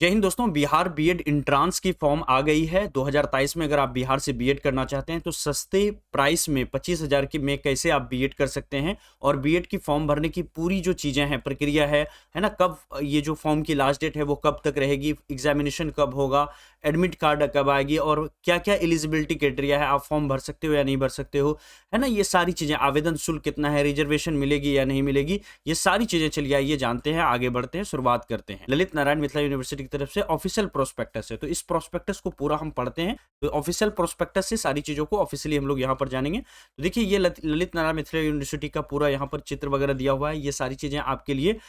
जय हिंद दोस्तों। Bihar BEd entrance की फॉर्म आ गई है 2023 में। अगर आप बिहार से बीएड करना चाहते हैं तो सस्ते प्राइस में 25,000 की में कैसे आप बीएड कर सकते हैं, और बीएड की फॉर्म भरने की पूरी जो चीज़ें हैं, प्रक्रिया है ना, कब ये जो फॉर्म की लास्ट डेट है वो कब तक रहेगी, एग्जामिनेशन कब होगा, एडमिट कार्ड कब आएगी, और क्या क्या एलिजिबिलिटी क्राइटेरिया है, आप फॉर्म भर सकते हो या नहीं भर सकते हो, है ना, ये सारी चीज़ें, आवेदन शुल्क कितना है, रिजर्वेशन मिलेगी या नहीं मिलेगी, ये सारी चीज़ें चलिए आइए जानते हैं। आगे बढ़ते हैं, शुरुआत करते हैं। ललित नारायण मिथिला यूनिवर्सिटी की तरफ से ऑफिशियल प्रोस्पेक्टस है, तो इस प्रोस्पेक्टस को पूरा हम पढ़ते हैं। तो ऑफिशियल प्रोस्पेक्टस से सारी चीज़ों को ऑफिशियली हम लोग यहाँ पर जानेंगे। तो देखिए, ये ललित नारायण मिथिला यूनिवर्सिटी का पूरा यहाँ पर चित्र वगैरह दिया हुआ है। ये सारी चीज़ें आपके लिए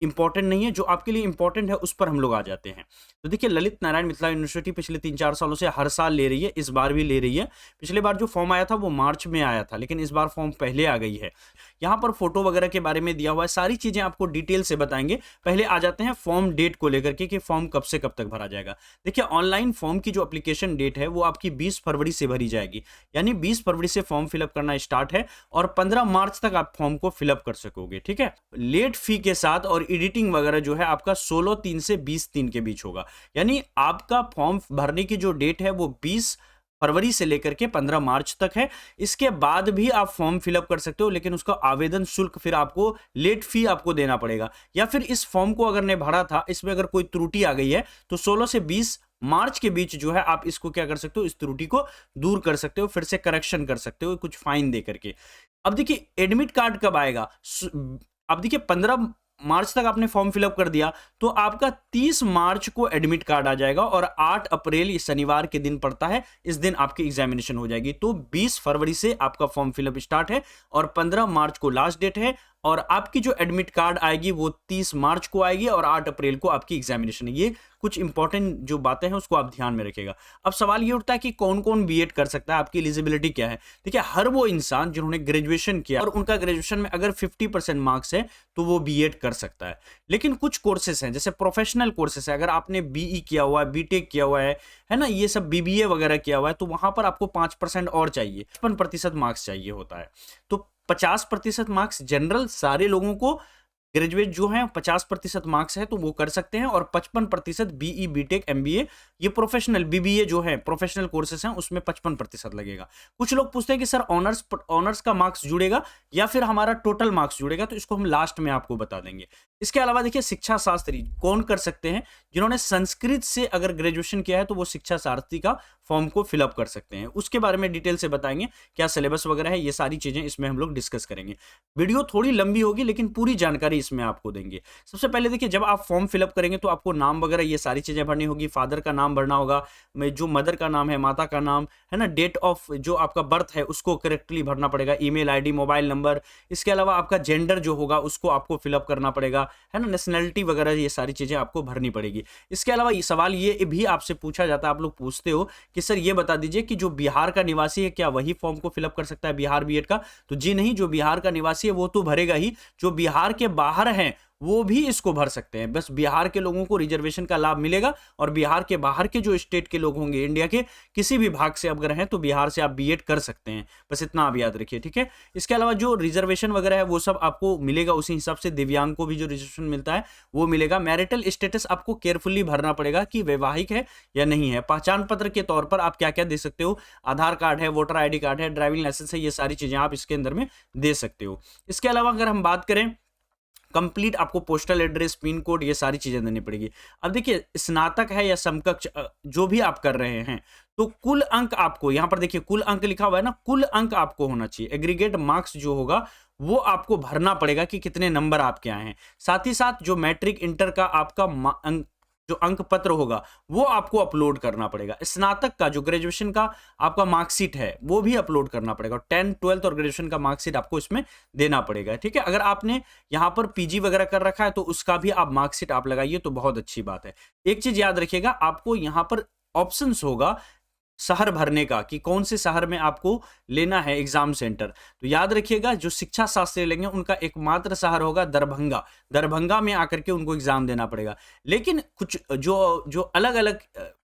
इंपॉर्टेंट नहीं है, जो आपके लिए इंपॉर्टेंट है उस पर हम लोग आ जाते हैं। तो देखिए, ललित नारायण मिथिला यूनिवर्सिटी पिछले 3-4 सालों से हर साल ले रही है, इस बार भी ले रही है। पिछले बार जो फॉर्म आया था वो मार्च में आया था, लेकिन इस बार फॉर्म पहले आ गई है। यहाँ पर फोटो वगैरह के बारे में दिया हुआ है, सारी चीजें आपको डिटेल से बताएंगे। पहले आ जाते हैं फॉर्म डेट को लेकर के कि फॉर्म कब से कब तक भरा जाएगा। देखिए, ऑनलाइन फॉर्म की जो एप्लीकेशन डेट है वो आपकी 20 फरवरी से भरी जाएगी, यानी 20 फरवरी से फॉर्म फिलअप करना स्टार्ट है और 15 मार्च तक आप फॉर्म को फिलअप कर सकोगे। ठीक है, लेट फी के साथ और एडिटिंग वगैरह जो है आपका 16/3 से 20/3 के बीच होगा। यानी आपका फॉर्म भरने की जो डेट है वो 20 फरवरी से लेकर के 15 मार्च तक है। इसके बाद भी आप फॉर्म फिलअप कर सकते हो, लेकिन उसका आवेदन शुल्क फिर आपको, लेट फी आपको देना पड़ेगा। या फिर इस फॉर्म को अगर ने भरा था, इसमें अगर कोई त्रुटि आ गई है तो 16 से 20 मार्च के बीच जो है आप इसको क्या कर सकते हो, इस त्रुटि को दूर कर सकते हो, फिर से करेक्शन कर सकते हो कुछ फाइन दे करके। अब देखिए, एडमिट कार्ड कब आएगा। अब देखिए, 15 मार्च तक आपने फॉर्म फिलअप कर दिया तो आपका 30 मार्च को एडमिट कार्ड आ जाएगा, और 8 अप्रैल ये शनिवार के दिन पड़ता है, इस दिन आपकी एग्जामिनेशन हो जाएगी। तो 20 फरवरी से आपका फॉर्म फिलअप स्टार्ट है और 15 मार्च को लास्ट डेट है, और आपकी जो एडमिट कार्ड आएगी वो 30 मार्च को आएगी और 8 अप्रैल को आपकी एग्जामिनेशन है। ये कुछ इंपॉर्टेंट जो बातें हैं उसको आप ध्यान में रखिएगा। अब सवाल ये उठता है कि कौन कौन बीएड कर सकता है, आपकी एलिजिबिलिटी क्या है। देखिए, हर वो इंसान जिन्होंने ग्रेजुएशन किया और उनका ग्रेजुएशन में अगर 50% मार्क्स है तो वो बीएड कर सकता है। लेकिन कुछ कोर्सेस हैं, जैसे प्रोफेशनल कोर्सेस है, अगर आपने बीई किया हुआ है, बीटेक किया हुआ है ना, ये सब बीबीए वगैरह किया हुआ है, तो वहां पर आपको 5% और चाहिए, 55% मार्क्स चाहिए होता है। तो 50% मार्क्स जनरल सारे लोगों को, ग्रेजुएट जो है 50% मार्क्स है तो वो कर सकते हैं, और 55% बीई बीटेक एमबीए, ये प्रोफेशनल बीबीए जो है प्रोफेशनल कोर्सेस हैं उसमें 55% लगेगा। कुछ लोग पूछते हैं कि सर ऑनर्स का मार्क्स जुड़ेगा या फिर हमारा टोटल मार्क्स जुड़ेगा, तो इसको हम लास्ट में आपको बता देंगे। इसके अलावा देखिए, शिक्षा शास्त्री कौन कर सकते हैं, जिन्होंने संस्कृत से अगर ग्रेजुएशन किया है तो वो शिक्षा शास्त्री का फॉर्म को फिलअप कर सकते हैं। उसके बारे में डिटेल से बताएंगे, क्या सिलेबस वगैरह है, ये सारी चीजें इसमें हम लोग डिस्कस करेंगे। वीडियो थोड़ी लंबी होगी लेकिन पूरी जानकारी इसमें आपको देंगे। सबसे पहले देखिए, जब आप फॉर्म फिलअप करेंगे तो आपको नाम वगैरह ये सारी चीजें भरनी होगी। फादर का नाम भरना होगा, जो मदर का नाम है, माता का नाम है ना, डेट ऑफ जो आपका बर्थ है उसको करेक्टली भरना पड़ेगा, ईमेल आईडी, मोबाइल नंबर। इसके अलावा आपका जेंडर जो होगा उसको आपको फिलअप करना पड़ेगा, है ना, नेशनलिटी वगैरह, ये सारी चीजें आपको भरनी पड़ेगी। इसके अलावा ये सवाल ये भी आपसे पूछा जाता है, आप लोग पूछते हो कि सर ये बता दीजिए कि जो बिहार का निवासी है क्या वही फॉर्म को फिलअप कर सकता है बिहार बीएड का। तो जी नहीं, जो बिहार का निवासी है वो तो भरेगा ही, जो बिहार के बाहर हैं वो भी इसको भर सकते हैं। बस बिहार के लोगों को रिजर्वेशन का लाभ मिलेगा, और बिहार के बाहर के जो स्टेट के लोग होंगे, इंडिया के किसी भी भाग से अगर हैं तो बिहार से आप बीएड कर सकते हैं। बस इतना आप याद रखिए, ठीक है। इसके अलावा जो रिजर्वेशन वगैरह है वो सब आपको मिलेगा, उसी हिसाब से दिव्यांग को भी जो रिजर्वेशन मिलता है वो मिलेगा। मैरिटल स्टेटस आपको केयरफुली भरना पड़ेगा कि वैवाहिक है या नहीं है। पहचान पत्र के तौर पर आप क्या क्या दे सकते हो, आधार कार्ड है, वोटर आईडी कार्ड है, ड्राइविंग लाइसेंस है, ये सारी चीजें आप इसके अंदर में दे सकते हो। इसके अलावा अगर हम बात करें, कंप्लीट आपको पोस्टल एड्रेस, पिन कोड, ये सारी चीजें देनी पड़ेगी। अब देखिए, स्नातक है या समकक्ष जो भी आप कर रहे हैं तो कुल अंक आपको, यहां पर देखिए कुल अंक लिखा हुआ है ना, कुल अंक आपको होना चाहिए। एग्रीगेट मार्क्स जो होगा वो आपको भरना पड़ेगा कि कितने नंबर आपके आए हैं। साथ ही साथ जो मैट्रिक इंटर का आपका जो अंक पत्र होगा वो आपको अपलोड करना पड़ेगा। स्नातक का जो ग्रेजुएशन का आपका मार्कशीट है वो भी अपलोड करना पड़ेगा। 10, 12 और ग्रेजुएशन का मार्कशीट आपको इसमें देना पड़ेगा, ठीक है। अगर आपने यहां पर पीजी वगैरह कर रखा है तो उसका भी आप मार्कशीट आप लगाइए तो बहुत अच्छी बात है। एक चीज याद रखिएगा, आपको यहां पर ऑप्शंस होगा शहर भरने का कि कौन से शहर में आपको लेना है एग्जाम सेंटर। तो याद रखिएगा, जो शिक्षा शास्त्री लेंगे उनका एकमात्र शहर होगा दरभंगा। दरभंगा में आकर के उनको एग्जाम देना पड़ेगा। लेकिन कुछ जो अलग अलग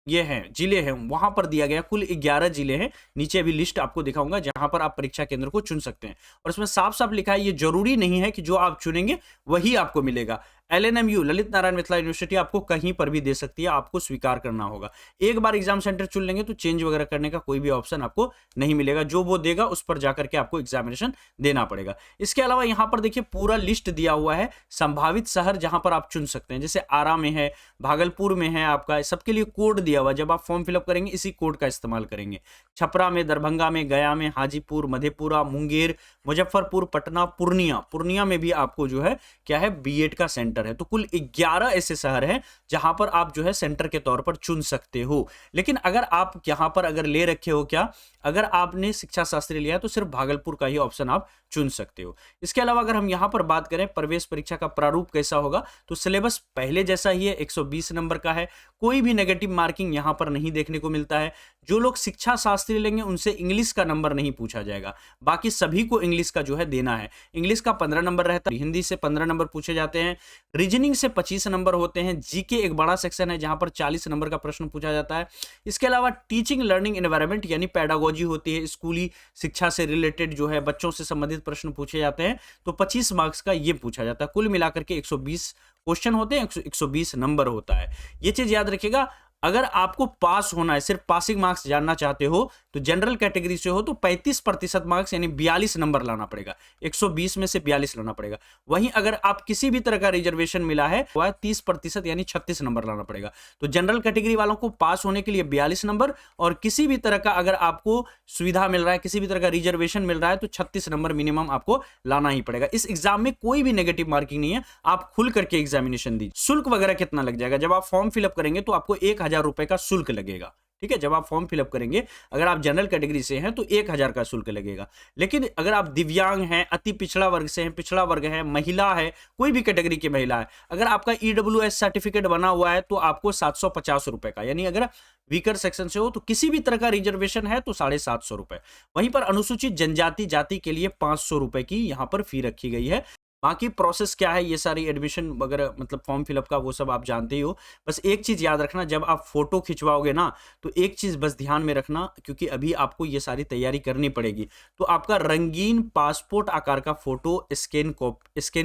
ये हैं जिले हैं वहां पर दिया गया, कुल 11 जिले हैं। नीचे अभी लिस्ट आपको दिखाऊंगा जहां पर आप परीक्षा केंद्र को चुन सकते हैं, और इसमें साफ साफ लिखा है ये जरूरी नहीं है कि जो आप चुनेंगे वही आपको मिलेगा। LNMU ललित नारायण मिथिला यूनिवर्सिटी आपको कहीं पर भी दे सकती है, आपको स्वीकार करना होगा। एक बार एग्जाम सेंटर चुन लेंगे तो चेंज वगैरह करने का कोई भी ऑप्शन आपको नहीं मिलेगा, जो वो देगा उस पर जाकर के आपको एग्जामिनेशन देना पड़ेगा। इसके अलावा यहां पर देखिए पूरा लिस्ट दिया हुआ है संभावित शहर जहां पर आप चुन सकते हैं, जैसे आरा में है, भागलपुर में है, आपका सबके लिए कोड दिया हुआ है। जब आप फॉर्म फिलअप करेंगे इसी कोड का इस्तेमाल करेंगे। छपरा में, दरभंगा में, गया में, हाजीपुर, मधेपुरा, मुंगेर, मुजफ्फरपुर, पटना, पूर्णिया में भी आपको जो है क्या है बीएड का सेंटर है। तो कुल 11 ऐसे शहर हैं जहां पर आप जो है सेंटर के तौर पर चुन सकते हो। लेकिन अगर आप यहां पर अगर ले रखे हो, क्या अगर आपने शिक्षा शास्त्री लिया है तो सिर्फ भागलपुर का ही ऑप्शन आप चुन सकते हो। इसके अलावा अगर हम यहां पर बात करें प्रवेश परीक्षा का प्रारूप कैसा होगा, तो सिलेबस पहले जैसा ही है, 120 नंबर का है। कोई भी नेगेटिव मार्किंग यहां पर नहीं देखने को मिलता है। जो लोग शिक्षा शास्त्री लेंगे उनसे इंग्लिश का नंबर नहीं पूछा जाएगा, बाकी सभी को इंग्लिश का जो है देना है। इंग्लिश का 15 नंबर रहता है, हिंदी से 15 नंबर पूछे जाते हैं, रीजनिंग से 25 नंबर होते हैं, जीके एक बड़ा सेक्शन है जहां पर 40 नंबर का प्रश्न पूछा जाता है। इसके अलावा टीचिंग लर्निंग एनवायरनमेंट यानी पैडागोजी होती है, स्कूली शिक्षा से रिलेटेड जो है बच्चों से संबंधित प्रश्न पूछे जाते हैं, तो 25 मार्क्स का ये पूछा जाता है। कुल मिलाकर के 120 क्वेश्चन होते हैं, 120 नंबर होता है। ये चीज याद रखिएगा। अगर आपको पास होना है, सिर्फ पासिंग मार्क्स जानना चाहते हो, तो जनरल कैटेगरी से हो तो 35% मार्क्स यानी 42 नंबर लाना पड़ेगा, 120 में से 42 लाना पड़ेगा। वहीं अगर आप किसी भी तरह का रिजर्वेशन मिला है वह 30% यानी 36 नंबर लाना पड़ेगा। तो जनरल कैटेगरी वालों को पास होने के लिए 42 नंबर, और किसी भी तरह का अगर आपको सुविधा मिल रहा है, किसी भी तरह का रिजर्वेशन मिल रहा है, तो 36 नंबर मिनिमम आपको लाना ही पड़ेगा। इस एग्जाम में कोई भी नेगेटिव मार्किंग नहीं है, आप खुल करके एग्जामिनेशन दीजिए। शुल्क वगैरह कितना लग जाएगा, जब आप फॉर्म फिलअप करेंगे तो आपको 1000 रुपए का शुल्क लगेगा। ठीक है, जब आप फॉर्म फिलअप करेंगे, अगर आप जनरल कैटेगरी से हैं तो 1000 का शुल्क लगेगा। लेकिन अगर आप दिव्यांग हैं, अति पिछड़ा वर्ग से हैं, पिछड़ा वर्ग है, महिला है, कोई भी कैटेगरी की महिला है, अगर आपका EWS सर्टिफिकेट बना हुआ है तो आपको 750 रुपए का, यानी अगर वीकर सेक्शन से हो तो किसी भी तरह का रिजर्वेशन है तो 750 रुपए। वहीं पर अनुसूचित जनजाति जाति के लिए 500 रुपए की यहां पर फी रखी गई है। बाकी प्रोसेस क्या है, ये सारी एडमिशन वगैरह मतलब फॉर्म फिलअप का वो सब आप जानते ही हो। बस एक चीज याद रखना, जब आप फोटो खिंचवाओगे ना तो एक चीज बस ध्यान में रखना, क्योंकि अभी आपको ये सारी तैयारी करनी पड़ेगी, तो आपका रंगीन पासपोर्ट आकार का फोटो स्कैन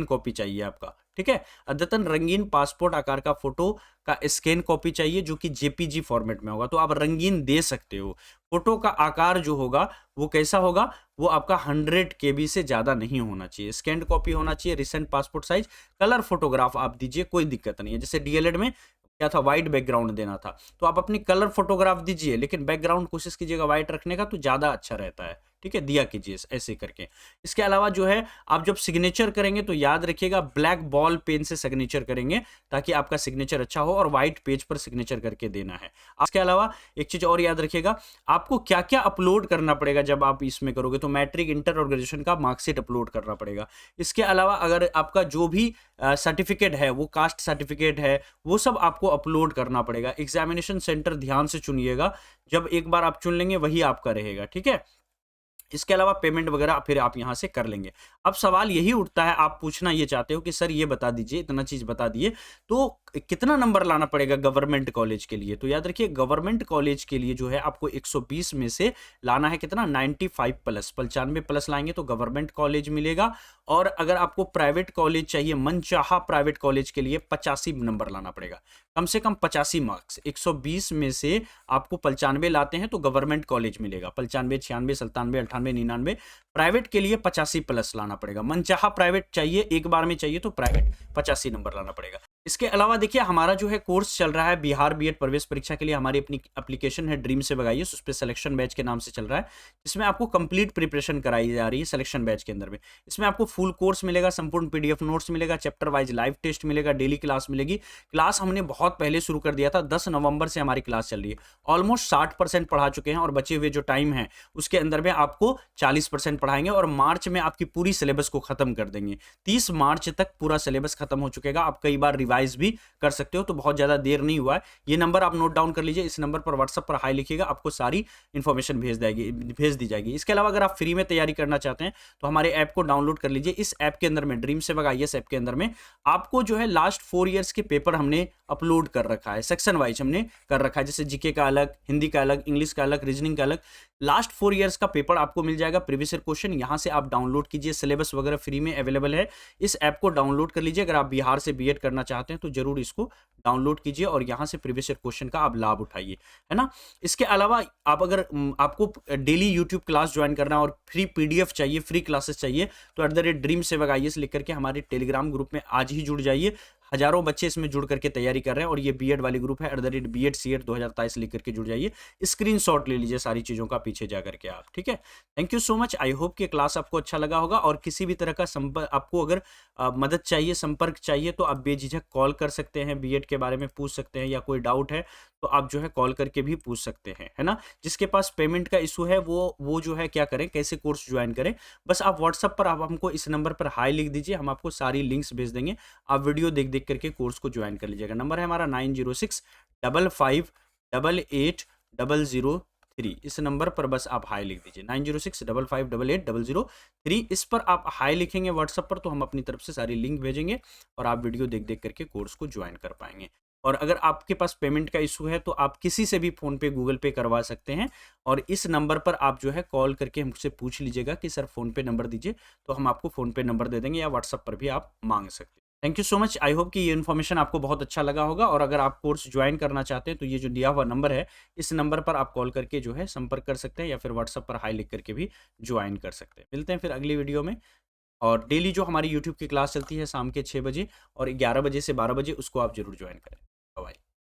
कॉपी चाहिए आपका। ठीक है, अद्यतन रंगीन पासपोर्ट आकार का फोटो का स्कैन कॉपी चाहिए जो कि JPG फॉर्मेट में होगा। तो आप रंगीन दे सकते हो। फोटो का आकार जो होगा वो कैसा होगा, वो आपका 100 KB से ज्यादा नहीं होना चाहिए। स्कैन कॉपी होना चाहिए, recent passport size, colour photograph आप दीजिए, कोई दिक्कत नहीं है। जैसे DLED में क्या था, व्हाइट बैकग्राउंड देना था, तो आप अपनी कलर फोटोग्राफ दीजिए, लेकिन बैकग्राउंड कोशिश कीजिएगा व्हाइट रखने का, तो ज्यादा अच्छा रहता है। ठीक है, दिया कीजिए ऐसे करके। इसके अलावा जो है आप जब सिग्नेचर करेंगे तो याद रखिएगा ब्लैक बॉल पेन से सिग्नेचर करेंगे ताकि आपका सिग्नेचर अच्छा हो, और व्हाइट पेज पर सिग्नेचर करके देना है। इसके अलावा एक चीज और याद रखिएगा, आपको क्या क्या अपलोड करना पड़ेगा जब आप इसमें करोगे, तो मैट्रिक, इंटर और ग्रेजुएशन का मार्कशीट अपलोड करना पड़ेगा। इसके अलावा अगर आपका जो भी सर्टिफिकेट है, वो कास्ट सर्टिफिकेट है, वो सब आपको अपलोड करना पड़ेगा। एग्जामिनेशन सेंटर ध्यान से चुनिएगा, जब एक बार आप चुन लेंगे वही आपका रहेगा। ठीक है, इसके अलावा पेमेंट वगैरह फिर आप यहां से कर लेंगे। अब सवाल यही उठता है, आप पूछना ये चाहते हो कि सर ये बता दीजिए, इतना चीज बता दिए तो कितना नंबर लाना पड़ेगा गवर्नमेंट कॉलेज के लिए। तो याद रखिए गवर्नमेंट कॉलेज के लिए जो है आपको 120 में से लाना है कितना, 95 प्लस, 95 प्लस लाएंगे तो गवर्नमेंट कॉलेज मिलेगा। और अगर आपको प्राइवेट कॉलेज चाहिए, मनचाहा प्राइवेट कॉलेज के लिए 85 नंबर लाना पड़ेगा, कम से कम 85 मार्क्स। 120 में से आपको 95 लाते हैं तो गवर्नमेंट कॉलेज मिलेगा, 95, 96, 97, 98, 99। प्राइवेट के लिए 85 प्लस लाना पड़ेगा। मनचाहा प्राइवेट चाहिए, एक बार में चाहिए तो प्राइवेट 85 नंबर लाना पड़ेगा। इसके अलावा देखिए हमारा जो है कोर्स चल रहा है बिहार बीएड प्रवेश परीक्षा के लिए, हमारी अपनी एप्लीकेशन है ड्रीम से भगाइए, उस पर सिलेक्शन बैच के नाम से चल रहा है। इसमें आपको कंप्लीट प्रिपरेशन कराई जा रही है सिलेक्शन बैच के अंदर में। इसमें आपको फुल कोर्स मिलेगा, संपूर्ण PDF नोट्स मिलेगा, चैप्टर वाइज लाइव टेस्ट मिलेगा, डेली क्लास मिलेगी। क्लास हमने बहुत पहले शुरू कर दिया था, 10 नवंबर से हमारी क्लास चल रही है। ऑलमोस्ट 60% पढ़ा चुके हैं, और बचे हुए जो टाइम है उसके अंदर में आपको 40% पढ़ाएंगे, और मार्च में आपकी पूरी सिलेबस को खत्म कर देंगे। 30 मार्च तक पूरा सिलेबस खत्म हो चुकेगा। आप कई बार रिवाइज भी कर सकते हो। तो बहुत ज़्यादा देर नहीं हुआ है, ये नंबर आप नोट डाउन कर लीजिए, इस नंबर पर व्हाट्सअप पर हाई लिखिएगा, आपको सारी इन्फॉर्मेशन भेज दी जाएगी। इसके अलावा अगर आप फ्री में तैयारी करना चाहते हैं तो हमारे ऐप को डाउनलोड कर लीजिए। इस ऐप के अंदर में, ड्रीम सेवक आईएएस ऐप के अंदर में आपको जो है लास्ट 4 ईयर्स के पेपर हमने अपलोड कर रखा है, सेक्शन वाइज हमने कर रखा है, जैसे जीके का अलग, हिंदी का अलग, इंग्लिश का अलग, रीजनिंग का अलग। लास्ट 4 ईयर्स का पेपर आपको मिल जाएगा, प्रीवियस ईयर क्वेश्चन यहां से आप डाउनलोड कीजिए, सिलेबस वगैरह फ्री में अवेलेबल है। इस ऐप को डाउनलोड कर लीजिए। अगर आप बिहार से बीएड करना चाहते हैं तो जरूर इसको डाउनलोड कीजिए और यहां से प्रीवियस ईयर क्वेश्चन का आप लाभ उठाइए, है ना। इसके अलावा आप अगर आपको डेली यूट्यूब क्लास ज्वाइन करना और फ्री पीडीएफ चाहिए, फ्री क्लासेस चाहिए, तो @ड्रीम सेवक आईएएस लिख करके हमारे टेलीग्राम ग्रुप में आज ही जुड़ जाइए। हजारों बच्चे इसमें जुड़ करके तैयारी कर रहे हैं और ये बीएड वाली ग्रुप है, @BED CET 2023 लिख करके जुड़ जाइए। स्क्रीनशॉट ले लीजिए सारी चीजों का पीछे जा करके आप, ठीक है। Thank you so much. I hope कि क्लास आपको अच्छा लगा होगा और किसी भी तरह का संपर्क, आपको अगर मदद चाहिए, संपर्क चाहिए तो आप बेझिझक कॉल कर सकते हैं, बीएड के बारे में पूछ सकते हैं, या कोई डाउट है तो आप जो है कॉल करके भी पूछ सकते हैं, है ना। जिसके पास पेमेंट का इशू है वो जो है क्या करें, कैसे कोर्स ज्वाइन करें, बस आप व्हाट्सअप पर आप हमको इस नंबर पर हाई लिख दीजिए, हम आपको सारी लिंक्स भेज देंगे, आप वीडियो देख देख करके कोर्स को ज्वाइन कर लीजिएगा। नंबर है हमारा 9065580003। इस नंबर पर बस आप हाई लिख दीजिए, 9065580003। इस पर आप हाई लिखेंगे व्हाट्सएप पर तो हम अपनी तरफ से सारी लिंक भेजेंगे और आप वीडियो देख देख करके कोर्स को ज्वाइन कर पाएंगे। और अगर आपके पास पेमेंट का इशू है तो आप किसी से भी फोन पे, गूगल पे करवा सकते हैं और इस नंबर पर आप जो है कॉल करके हमसे पूछ लीजिएगा कि सर फोन पे नंबर दीजिए, तो हम आपको फोन पे नंबर दे देंगे, या व्हाट्सएप पर भी आप मांग सकते हैं। Thank you so much. I hope कि ये इन्फॉर्मेशन आपको बहुत अच्छा लगा होगा और अगर आप कोर्स ज्वाइन करना चाहते हैं तो ये जो दिया हुआ नंबर है, इस नंबर पर आप कॉल करके जो है संपर्क कर सकते हैं, या फिर व्हाट्सएप पर हाई लिख करके भी ज्वाइन कर सकते हैं। मिलते हैं फिर अगली वीडियो में। और डेली जो हमारी यूट्यूब की क्लास चलती है शाम के 6 बजे और 11 बजे से 12 बजे, उसको आप जरूर ज्वाइन करें। बाय।